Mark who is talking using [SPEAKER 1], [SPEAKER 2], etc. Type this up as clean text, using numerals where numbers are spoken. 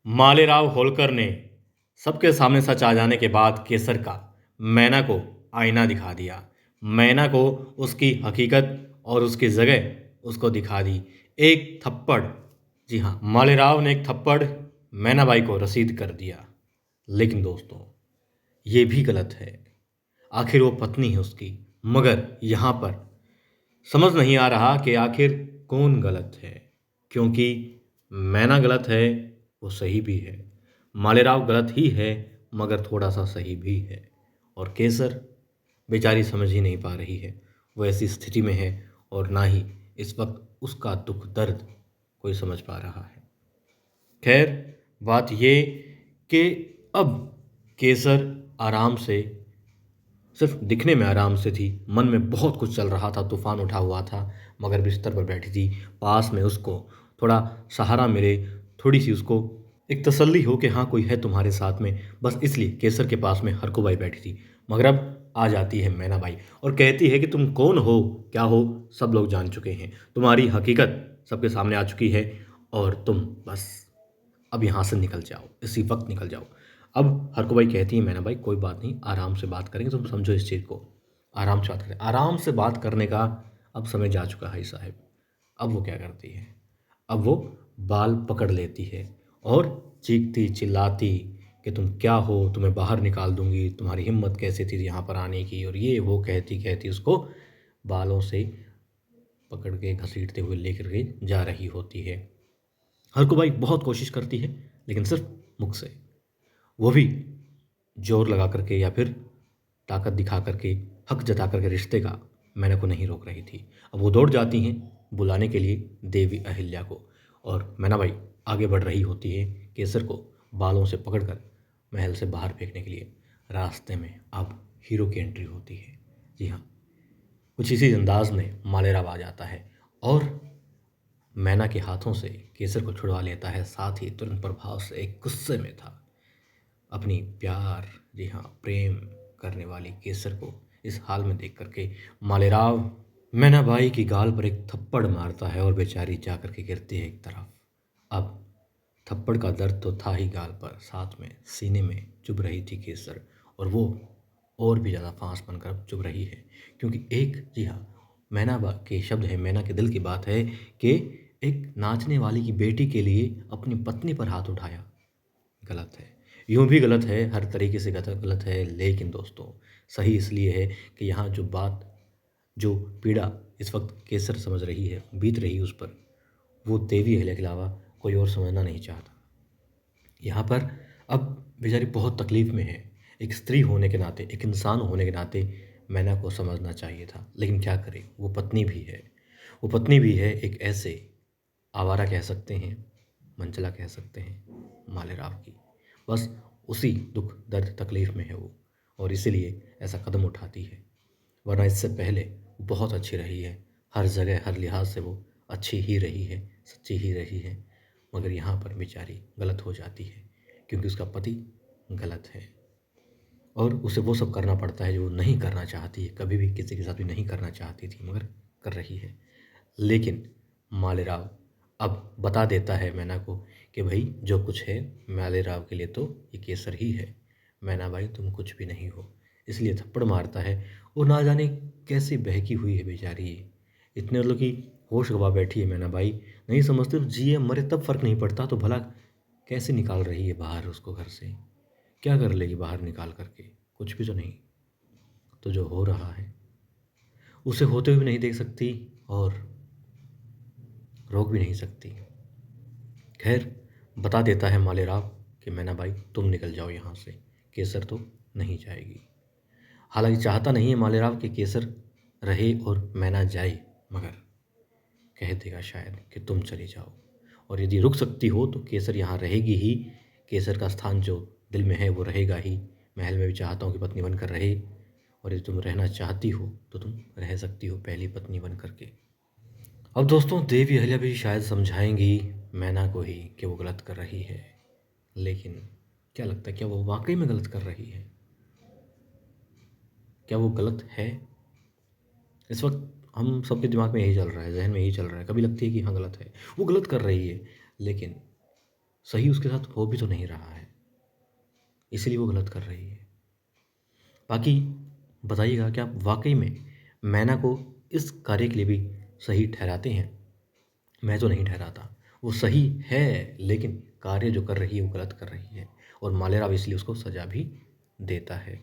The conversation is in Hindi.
[SPEAKER 1] मालेराव होलकर ने सबके सामने सच आ जाने के बाद केसर का मैना को आईना दिखा दिया। मैना को उसकी हकीकत और उसकी जगह उसको दिखा दी। एक थप्पड़, जी हाँ, मालेराव ने एक थप्पड़ मैनाबाई को रसीद कर दिया। लेकिन दोस्तों, ये भी गलत है। आखिर वो पत्नी है उसकी, मगर यहाँ पर समझ नहीं आ रहा कि आखिर कौन गलत है, क्योंकि मैना गलत है, वो सही भी है। मालेराव गलत ही है, मगर थोड़ा सा सही भी है। और केसर बेचारी समझ ही नहीं पा रही है। वो ऐसी स्थिति में है और ना ही इस वक्त उसका दुख दर्द कोई समझ पा रहा है। खैर, बात ये कि अब केसर आराम से, सिर्फ दिखने में आराम से थी, मन में बहुत कुछ चल रहा था, तूफान उठा हुआ था, मगर बिस्तर पर बैठी थी। पास में उसको थोड़ा सहारा मिले, थोड़ी सी उसको एक तसल्ली हो कि हाँ, कोई है तुम्हारे साथ में, बस इसलिए केसर के पास में हरकुबाई बैठी थी। मगर अब आ जाती है मैनाबाई और कहती है कि तुम कौन हो, क्या हो, सब लोग जान चुके हैं, तुम्हारी हकीकत सबके सामने आ चुकी है और तुम बस अब यहाँ से निकल जाओ, इसी वक्त निकल जाओ। अब हरकुबाई कहती है मैनाबाई कोई बात नहीं, आराम से बात करेंगे, तुम समझो इस चीज़ को, आराम से बात करें। आराम से बात करने का अब समय जा चुका है साहब। अब वो क्या करती है, अब वो बाल पकड़ लेती है और चीखती चिल्लाती कि तुम क्या हो, तुम्हें बाहर निकाल दूंगी, तुम्हारी हिम्मत कैसे थी यहाँ पर आने की, और ये वो कहती कहती उसको बालों से पकड़ के घसीटते हुए लेकर के जा रही होती है। हरकुबाई बहुत कोशिश करती है, लेकिन सिर्फ मुख से, वो भी जोर लगा करके या फिर ताकत दिखा करके, हक जता करके रिश्ते का मैना को नहीं रोक रही थी। अब वो दौड़ जाती हैं बुलाने के लिए देवी अहिल्या को, और मैनाबाई आगे बढ़ रही होती है केसर को बालों से पकड़कर महल से बाहर फेंकने के लिए। रास्ते में अब हीरो की एंट्री होती है। जी हाँ, कुछ इसी अंदाज में मालेराव आ जाता है और मैना के हाथों से केसर को छुड़वा लेता है। साथ ही तुरंत प्रभाव से एक गुस्से में था अपनी प्यार, जी हाँ, प्रेम करने वाली केसर को इस हाल में देख करके मालेराव मैनाबाई की गाल पर एक थप्पड़ मारता है और बेचारी जा करके गिरती है एक तरफ। अब थप्पड़ का दर्द तो था ही गाल पर, साथ में सीने में चुभ रही थी केसर, और वो और भी ज़्यादा फांस बनकर चुभ रही है, क्योंकि एक, जी हाँ, मैना के शब्द है, मैना के दिल की बात है कि एक नाचने वाली की बेटी के लिए अपनी पत्नी पर हाथ उठाया। गलत है, यूं भी गलत है, हर तरीके से गलत गलत है। लेकिन दोस्तों, सही इसलिए है कि यहाँ जो बात, जो पीड़ा इस वक्त केसर समझ रही है, बीत रही है उस पर, वो देवी अहिल्या के अलावा कोई और समझना नहीं चाहता। यहाँ पर अब बेचारी बहुत तकलीफ़ में है। एक स्त्री होने के नाते, एक इंसान होने के नाते मैना को समझना चाहिए था, लेकिन क्या करे, वो पत्नी भी है। वो पत्नी भी है एक ऐसे आवारा कह सकते हैं, मंचला कह सकते हैं, मालेराव की। बस उसी दुख दर्द तकलीफ़ में है वो, और इसीलिए ऐसा कदम उठाती है। वरना इससे पहले वो बहुत अच्छी रही है, हर जगह हर लिहाज से वो अच्छी ही रही है, सच्ची ही रही है। मगर यहाँ पर बेचारी गलत हो जाती है, क्योंकि उसका पति गलत है और उसे वो सब करना पड़ता है जो वो नहीं करना चाहती है, कभी भी किसी के साथ भी नहीं करना चाहती थी, मगर कर रही है। लेकिन मालेराव अब बता देता है मैना को कि भाई जो कुछ है मालेराव के लिए तो ये केसर ही है, मैना भाई तुम कुछ भी नहीं हो। इसलिए थप्पड़ मारता है। वो ना जाने कैसी बहकी हुई है बेचारी ये, इतने मतलब कि होश गवा बैठी है मैना भाई। नहीं समझते तो जिए मरे तब फर्क नहीं पड़ता, तो भला कैसे निकाल रही है बाहर उसको घर से, क्या कर लेगी बाहर निकाल करके, कुछ भी तो नहीं। तो जो हो रहा है उसे होते हुए नहीं देख सकती और रोक भी नहीं सकती। खैर, बता देता है मालेराव कि मैना भाई तुम निकल जाओ यहाँ से, केसर तो नहीं जाएगी। हालांकि चाहता नहीं है मालेराव कि केसर रहे और मैना जाए, मगर कह देगा शायद कि तुम चली जाओ, और यदि रुक सकती हो तो केसर यहाँ रहेगी ही। केसर का स्थान जो दिल में है वो रहेगा ही। महल में भी चाहता हूँ कि पत्नी बनकर रहे, और यदि तुम रहना चाहती हो तो तुम रह सकती हो पहली पत्नी बन करके। अब दोस्तों, देवी अहिल्या भी शायद समझाएंगी मैना को ही कि वो गलत कर रही है। लेकिन क्या लगता है, क्या वो वाकई में गलत कर रही है? क्या वो गलत है? इस वक्त हम सबके दिमाग में यही चल रहा है, जहन में यही चल रहा है। कभी लगती है कि हाँ गलत है, वो गलत कर रही है, लेकिन सही उसके साथ हो भी तो नहीं रहा है, इसलिए वो गलत कर रही है। बाकी बताइएगा कि आप वाक़ई में मैना को इस कार्य के लिए भी सही ठहराते हैं? मैं तो नहीं ठहराता। वो सही है, लेकिन कार्य जो कर रही है वो गलत कर रही है और मालेराव इसलिए उसको सज़ा भी देता है।